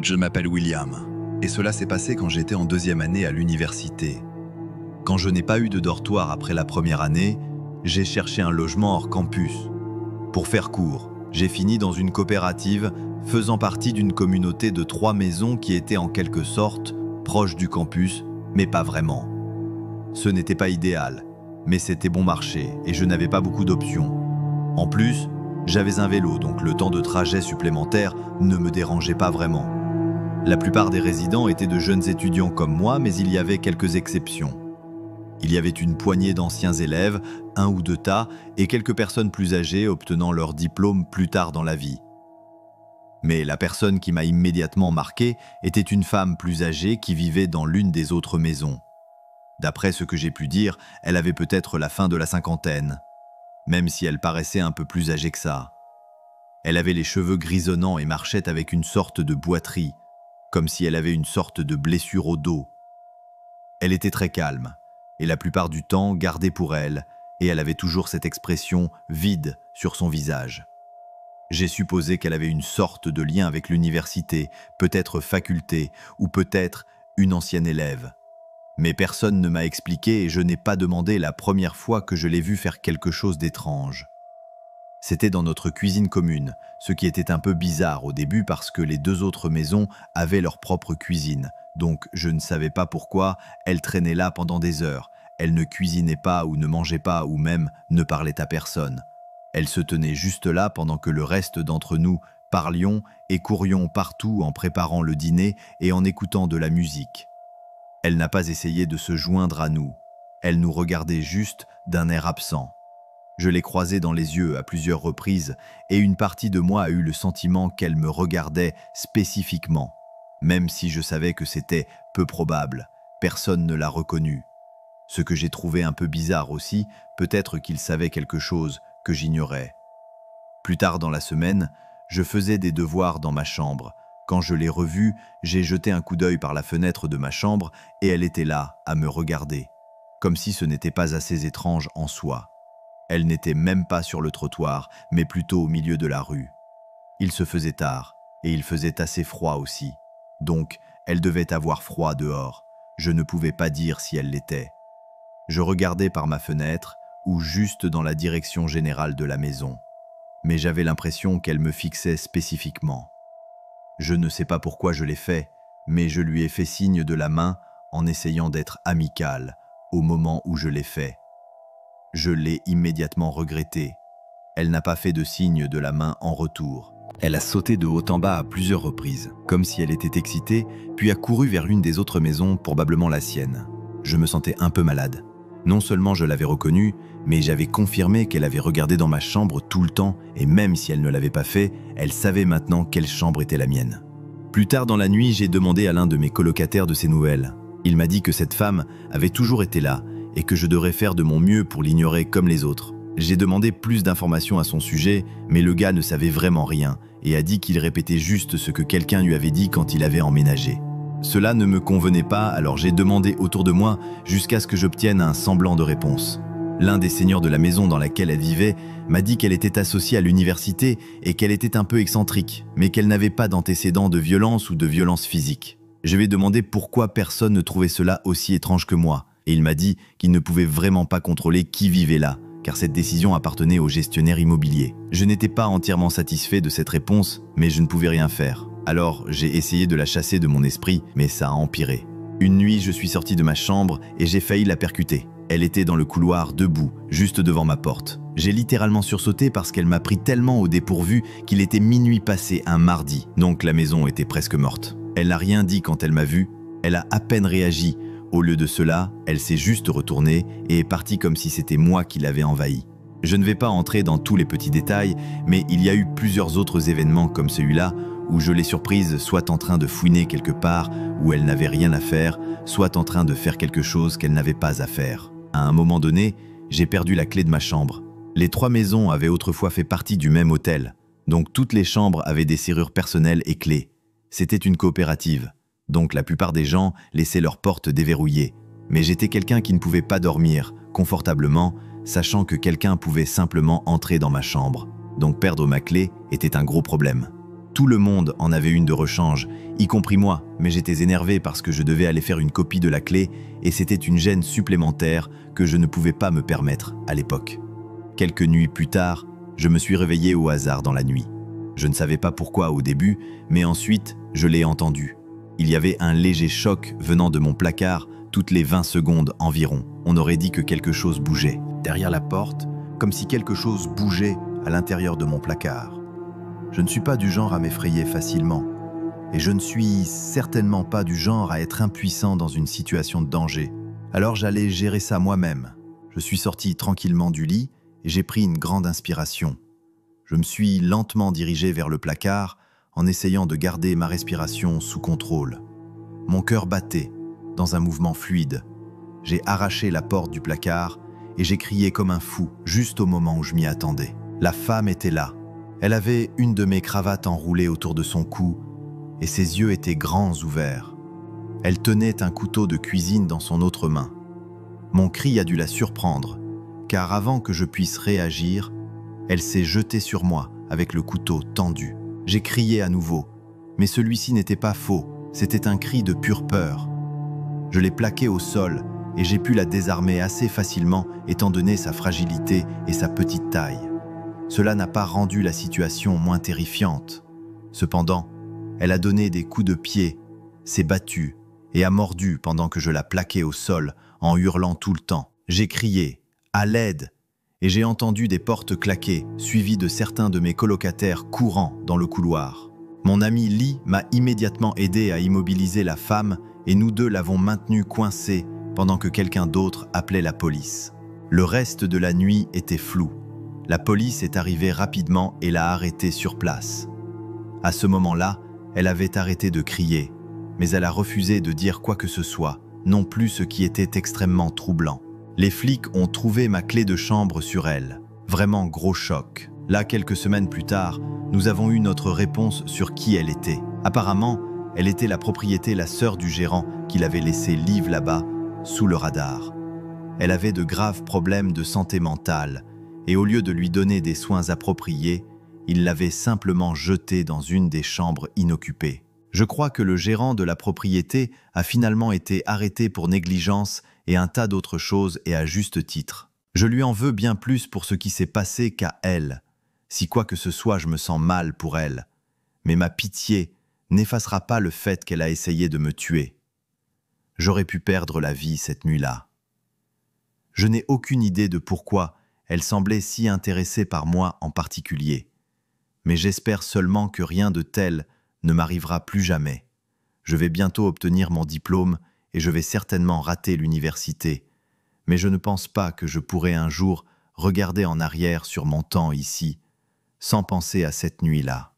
Je m'appelle William, et cela s'est passé quand j'étais en deuxième année à l'université. Quand je n'ai pas eu de dortoir après la première année, j'ai cherché un logement hors campus. Pour faire court, j'ai fini dans une coopérative faisant partie d'une communauté de 3 maisons qui étaient en quelque sorte proches du campus, mais pas vraiment. Ce n'était pas idéal, mais c'était bon marché et je n'avais pas beaucoup d'options. En plus, j'avais un vélo, donc le temps de trajet supplémentaire ne me dérangeait pas vraiment. La plupart des résidents étaient de jeunes étudiants comme moi, mais il y avait quelques exceptions. Il y avait une poignée d'anciens élèves, 1 ou 2 tas, et quelques personnes plus âgées obtenant leur diplôme plus tard dans la vie. Mais la personne qui m'a immédiatement marqué était une femme plus âgée qui vivait dans l'une des autres maisons. D'après ce que j'ai pu dire, elle avait peut-être la fin de la cinquantaine, même si elle paraissait un peu plus âgée que ça. Elle avait les cheveux grisonnants et marchait avec une sorte de boiterie, comme si elle avait une sorte de blessure au dos. Elle était très calme, et la plupart du temps gardée pour elle, et elle avait toujours cette expression vide sur son visage. J'ai supposé qu'elle avait une sorte de lien avec l'université, peut-être faculté, ou peut-être une ancienne élève. Mais personne ne m'a expliqué et je n'ai pas demandé la première fois que je l'ai vue faire quelque chose d'étrange. C'était dans notre cuisine commune, ce qui était un peu bizarre au début parce que les 2 autres maisons avaient leur propre cuisine, donc je ne savais pas pourquoi elle traînait là pendant des heures. Elle ne cuisinait pas ou ne mangeait pas ou même ne parlait à personne. Elle se tenait juste là pendant que le reste d'entre nous parlions et courions partout en préparant le dîner et en écoutant de la musique. Elle n'a pas essayé de se joindre à nous. Elle nous regardait juste d'un air absent. Je l'ai croisée dans les yeux à plusieurs reprises et une partie de moi a eu le sentiment qu'elle me regardait spécifiquement. Même si je savais que c'était peu probable, personne ne l'a reconnue. Ce que j'ai trouvé un peu bizarre aussi, peut-être qu'il savait quelque chose que j'ignorais. Plus tard dans la semaine, je faisais des devoirs dans ma chambre. Quand je l'ai revue, j'ai jeté un coup d'œil par la fenêtre de ma chambre et elle était là, à me regarder, comme si ce n'était pas assez étrange en soi. Elle n'était même pas sur le trottoir, mais plutôt au milieu de la rue. Il se faisait tard, et il faisait assez froid aussi. Donc, elle devait avoir froid dehors. Je ne pouvais pas dire si elle l'était. Je regardais par ma fenêtre, ou juste dans la direction générale de la maison. Mais j'avais l'impression qu'elle me fixait spécifiquement. Je ne sais pas pourquoi je l'ai fait, mais je lui ai fait signe de la main en essayant d'être amical au moment où je l'ai fait. Je l'ai immédiatement regretté. Elle n'a pas fait de signe de la main en retour. Elle a sauté de haut en bas à plusieurs reprises, comme si elle était excitée, puis a couru vers l'une des autres maisons, probablement la sienne. Je me sentais un peu malade. Non seulement je l'avais reconnue, mais j'avais confirmé qu'elle avait regardé dans ma chambre tout le temps, et même si elle ne l'avait pas fait, elle savait maintenant quelle chambre était la mienne. Plus tard dans la nuit, j'ai demandé à l'un de mes colocataires de ses nouvelles. Il m'a dit que cette femme avait toujours été là, et que je devrais faire de mon mieux pour l'ignorer comme les autres. J'ai demandé plus d'informations à son sujet, mais le gars ne savait vraiment rien, et a dit qu'il répétait juste ce que quelqu'un lui avait dit quand il avait emménagé. Cela ne me convenait pas, alors j'ai demandé autour de moi jusqu'à ce que j'obtienne un semblant de réponse. L'un des seigneurs de la maison dans laquelle elle vivait m'a dit qu'elle était associée à l'université et qu'elle était un peu excentrique, mais qu'elle n'avait pas d'antécédents de violence ou de violence physique. Je lui ai demandé pourquoi personne ne trouvait cela aussi étrange que moi, et il m'a dit qu'il ne pouvait vraiment pas contrôler qui vivait là, car cette décision appartenait au gestionnaire immobilier. Je n'étais pas entièrement satisfait de cette réponse, mais je ne pouvais rien faire. Alors, j'ai essayé de la chasser de mon esprit, mais ça a empiré. Une nuit, je suis sorti de ma chambre et j'ai failli la percuter. Elle était dans le couloir, debout, juste devant ma porte. J'ai littéralement sursauté parce qu'elle m'a pris tellement au dépourvu qu'il était minuit passé un mardi, donc la maison était presque morte. Elle n'a rien dit quand elle m'a vu, elle a à peine réagi. Au lieu de cela, elle s'est juste retournée et est partie comme si c'était moi qui l'avais envahie. Je ne vais pas entrer dans tous les petits détails, mais il y a eu plusieurs autres événements comme celui-là où je l'ai surprise soit en train de fouiner quelque part où elle n'avait rien à faire, soit en train de faire quelque chose qu'elle n'avait pas à faire. À un moment donné, j'ai perdu la clé de ma chambre. Les 3 maisons avaient autrefois fait partie du même hôtel, donc toutes les chambres avaient des serrures personnelles et clés. C'était une coopérative, donc la plupart des gens laissaient leurs portes déverrouillées. Mais j'étais quelqu'un qui ne pouvait pas dormir confortablement, sachant que quelqu'un pouvait simplement entrer dans ma chambre. Donc perdre ma clé était un gros problème. Tout le monde en avait une de rechange, y compris moi, mais j'étais énervé parce que je devais aller faire une copie de la clé et c'était une gêne supplémentaire que je ne pouvais pas me permettre à l'époque. Quelques nuits plus tard, je me suis réveillé au hasard dans la nuit. Je ne savais pas pourquoi au début, mais ensuite, je l'ai entendu. Il y avait un léger choc venant de mon placard toutes les 20 secondes environ. On aurait dit que quelque chose bougeait derrière la porte, comme si quelque chose bougeait à l'intérieur de mon placard. Je ne suis pas du genre à m'effrayer facilement, et je ne suis certainement pas du genre à être impuissant dans une situation de danger. Alors j'allais gérer ça moi-même. Je suis sorti tranquillement du lit et j'ai pris une grande inspiration. Je me suis lentement dirigé vers le placard en essayant de garder ma respiration sous contrôle. Mon cœur battait dans un mouvement fluide. J'ai arraché la porte du placard et j'ai crié comme un fou juste au moment où je m'y attendais. La femme était là. Elle avait une de mes cravates enroulée autour de son cou et ses yeux étaient grands ouverts. Elle tenait un couteau de cuisine dans son autre main. Mon cri a dû la surprendre, car avant que je puisse réagir, elle s'est jetée sur moi avec le couteau tendu. J'ai crié à nouveau, mais celui-ci n'était pas faux, c'était un cri de pure peur. Je l'ai plaquée au sol et j'ai pu la désarmer assez facilement étant donné sa fragilité et sa petite taille. Cela n'a pas rendu la situation moins terrifiante. Cependant, elle a donné des coups de pied, s'est battue et a mordu pendant que je la plaquais au sol en hurlant tout le temps. J'ai crié « à l'aide !» et j'ai entendu des portes claquer, suivies de certains de mes colocataires courant dans le couloir. Mon ami Lee m'a immédiatement aidé à immobiliser la femme et nous deux l'avons maintenue coincée pendant que quelqu'un d'autre appelait la police. Le reste de la nuit était flou. La police est arrivée rapidement et l'a arrêtée sur place. À ce moment-là, elle avait arrêté de crier, mais elle a refusé de dire quoi que ce soit, non plus ce qui était extrêmement troublant. Les flics ont trouvé ma clé de chambre sur elle. Vraiment gros choc. Là, quelques semaines plus tard, nous avons eu notre réponse sur qui elle était. Apparemment, elle était la propriété, la sœur du gérant qui l'avait laissé Liv là-bas, sous le radar. Elle avait de graves problèmes de santé mentale et au lieu de lui donner des soins appropriés, il l'avait simplement jetée dans une des chambres inoccupées. Je crois que le gérant de la propriété a finalement été arrêté pour négligence et un tas d'autres choses et à juste titre. Je lui en veux bien plus pour ce qui s'est passé qu'à elle. Si quoi que ce soit, je me sens mal pour elle. Mais ma pitié n'effacera pas le fait qu'elle a essayé de me tuer. J'aurais pu perdre la vie cette nuit-là. Je n'ai aucune idée de pourquoi elle semblait si intéressée par moi en particulier. Mais j'espère seulement que rien de tel ne m'arrivera plus jamais. Je vais bientôt obtenir mon diplôme et je vais certainement rater l'université. Mais je ne pense pas que je pourrai un jour regarder en arrière sur mon temps ici, sans penser à cette nuit-là.